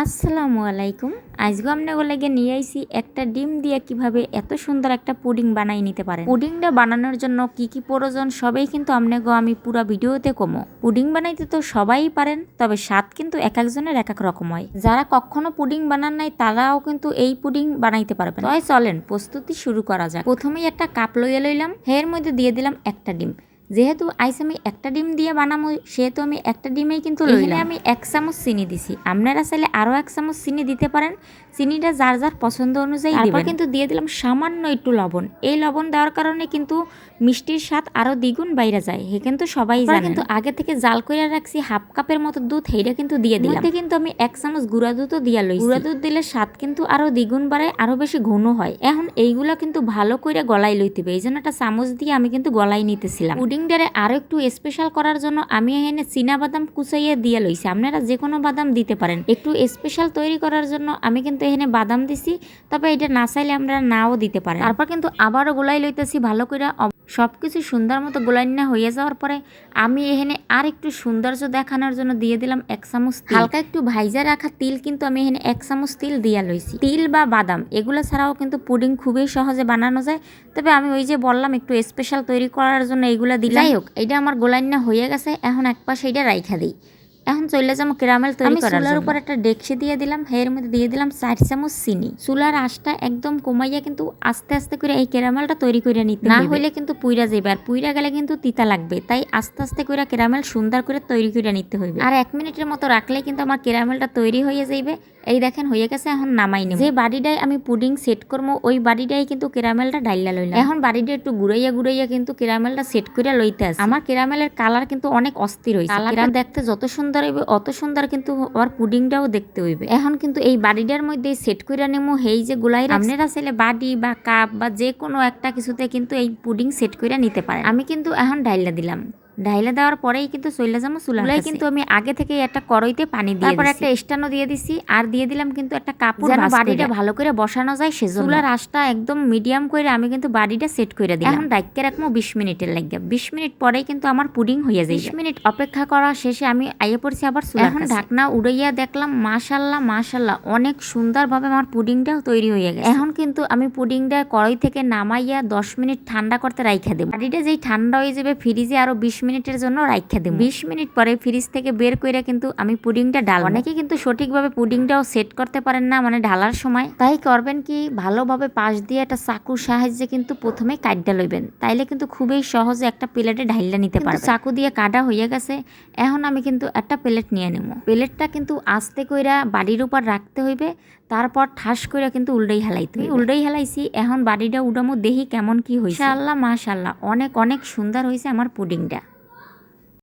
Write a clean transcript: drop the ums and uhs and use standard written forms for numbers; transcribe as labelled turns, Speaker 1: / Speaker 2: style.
Speaker 1: আসসালামু আলাইকুম। আজকে আপনাদের লাগে নিয়ে আইছি একটা ডিম দিয়ে কিভাবে এত সুন্দর একটা পুডিং বানাই নিতে পারেন। পুডিংটা বানানোর জন্য কি কি প্রয়োজন সবাই কিন্তু আপনাকে আমি পুরো ভিডিওতে কমো। পুডিং বানাইতে তো সবাই পারেন, তবে স্বাদ কিন্তু এক একজনের এক এক রকম হয়। যারা কখনো পুডিং বানান নাই তারাও কিন্তু এই পুডিং বানাইতে পারবেন। তাই চলেন প্রস্তুতি শুরু করা যাক। প্রথমেই একটা কাপ লইলাম, এর মধ্যে দিয়ে দিলাম একটা ডিম। যেহেতু আইস আমি একটা ডিম দিয়ে বানাবো সেহেতু আমি একটা ডিমেই কিন্তু লইলাম। আমি 1 চামচ চিনি দিছি, আপনারা চাইলে আরো 1 চামচ চিনি দিতে পারেন। চিনিটা যার যার পছন্দ অনুযায়ী দিবেন। তারপর কিন্তু দিয়ে দিলাম সামান্য একটু লবণ। এই লবণ দেওয়ার কারণে কিন্তু মিষ্টির স্বাদ আরো দ্বিগুণ বাইরে যায়, হে কিন্তু সবাই জানে। কিন্তু আগে থেকে জাল করে রাখছি হাফ কাপের মতো দুধ, এইটা কিন্তু দিয়ে দিলাম। কিন্তু আমি 1 চামচ গুঁড়া দুধও দিয়া লইছি। গুঁড়া দুধ দিলে স্বাদ কিন্তু আরো দ্বিগুণ বাড়ায়, আরো বেশি ঘন হয়। এখন এইগুলা কিন্তু ভালো করে গলাই লইতে হবে, এই জন্য একটা চামচ দিয়ে আমি কিন্তু গলাই নিতেছিলাম। পুডিংটারে আরো একটু স্পেশাল করার জন্য আমি এখানে চীনা বাদাম কুচাইয়া দিয়ে লইছি, আপনারা যে কোনো বাদাম দিতে পারেন। একটু স্পেশাল তৈরি করার জন্য আমি কিন্তু এখানে বাদাম দিছি, তবে এটা না চাইলে আমরা নাও দিতে পারেন। তারপর কিন্তু আবারও গোলাই লইতেছি ভালো করে। সবকিছু সুন্দর মতো গোলাই না হয়ে যাওয়ার পরে আমি এখানে আর একটু সৌন্দর্য দেখানোর জন্য দিয়ে দিলাম 1 চামচ হালকা একটু ভাইজা রাখা তিল, কিন্তু আমি এখানে 1 চামচ তিল দিয়া লইছি। তিল বা বাদাম এগুলো ছাড়াও কিন্তু পুডিং খুবই সহজে বানানো যায়, তবে আমি ওই যে বললাম একটু স্পেশাল তৈরি করার জন্য এইগুলা দিলাম। যাই হোক, এটা আমার গোলাই না হয়ে গেছে, এখন এক পাশে এটা রাইখা দিই। এখন চলে যাবো ক্যারামেল তৈরি করার জন্য। চুলার উপর একটা ডেকচি দিয়ে দিলাম, এর মধ্যে দিয়ে দিলাম 4 চামচ চিনি। চুলার আঁচটা একদম কমাইয়া কিন্তু আস্তে আস্তে করে এই ক্যারামেলটা তৈরি করে নিতে হবে, না হইলে কিন্তু পুইরা যাবে, আর পুইরা গেলে কিন্তু তিতা লাগবে। তাই আস্তে আস্তে করে ক্যারামেল সুন্দর করে তৈরি করে নিতে হবে। আর 1 মিনিটের মতো রাখলে কিন্তু আমার ক্যারামেলটা তৈরি হয়ে যাবে। এই দেখেন হয়ে গেছে, এখন নামাই নেব। যে বাড়িটাই আমি পুডিং সেট করবো ওই বাড়িটাই কিন্তু ক্যারামেলটা ডাইলা লইলাম। এখন বাড়িটা একটু ঘুরাইয়া কিন্তু ক্যারামেলটা সেট করে লইতে আছে। আমার ক্যারামেলের কালার কিন্তু অনেক অস্থির হয়েছে। কালারটা দেখতে যত সুন্দর হইবে অত সুন্দর কিন্তু আমার পুডিংটাও দেখতে হইবে। এখন কিন্তু এই বাড়িটার মধ্যে সেট করে নেবো। এই যে গুলাই আপনারা চাইলে বাটি বা কাপ বা যে কোনো একটা কিছুতে কিন্তু এই পুডিং সেট করে নিতে পারেন। আমি কিন্তু এখন ডাইলা দিলাম। ডাইলা দেওয়ার পরেই কিন্তু চলে যাবো চুলায়। কিন্তু আমি আগে থেকে একটা কড়াইতে পানি দিয়ে তারপর একটা স্ট্যান্ডও দিয়ে দিছি, আর দিয়ে দিলাম কিন্তু একটা কাপড়, যেন বাড়িটা ভালো করে বসানো যায় সেজন্য। চুলার আঁচটা একদম মিডিয়াম করে আমি কিন্তু বাড়িটা সেট করে দিলাম। এখন ডাইকে রাখবো 20 মিনিটের লাগে। 20 মিনিট পরেই কিন্তু আমার পুডিং হয়ে যায়। 20 মিনিট অপেক্ষা করা শেষে আমি আইয়ে পড়ছি আবার চুলা। এখন ঢাকনা উড়াইয়া দেখলাম মাশাআল্লাহ অনেক সুন্দরভাবে আমার পুডিংটাও তৈরি হয়ে গেছে। এখন কিন্তু আমি পুডিংটা কড়াই থেকে নামাইয়া 10 মিনিট ঠান্ডা করতে রাইখা দেব। বাড়িটা যেই ঠান্ডা হয়ে যাবে ফ্রিজে আরো 20 মিনিটের জন্য রাইখা দেব। 20 মিনিট পরে ফ্রিজ থেকে বের কইরা কিন্তু আমি পুডিংটা ডালবো। অনেকে কিন্তু সঠিকভাবে পুডিংটাও সেট করতে পারেন না, মানে ঢালার সময়। তাই করবেন কি, ভালোভাবে পাশ দিয়ে একটা চাকুর সাহায্যে কিন্তু প্রথমে কাটটা লইবেন, তাইলে কিন্তু খুবই সহজে একটা প্লেটে ঢাইলা নিতে পারবেন। চাকু দিয়ে কাটা হয়ে গেছে, এখন আমি কিন্তু একটা প্লেট নিয়ে নেব। প্লেটটা কিন্তু আস্তে কইরা বাড়ির উপর রাখতে হইবে, তারপর ঠাস করে কিন্তু উল্টাই হেলাইতে হইবে। উল্টাই হেলাইছি, এখন বাড়িটা উড়ামো, দেখি কেমন কি হইছে। মাশাআল্লাহ অনেক সুন্দর হয়েছে আমার পুডিংটা।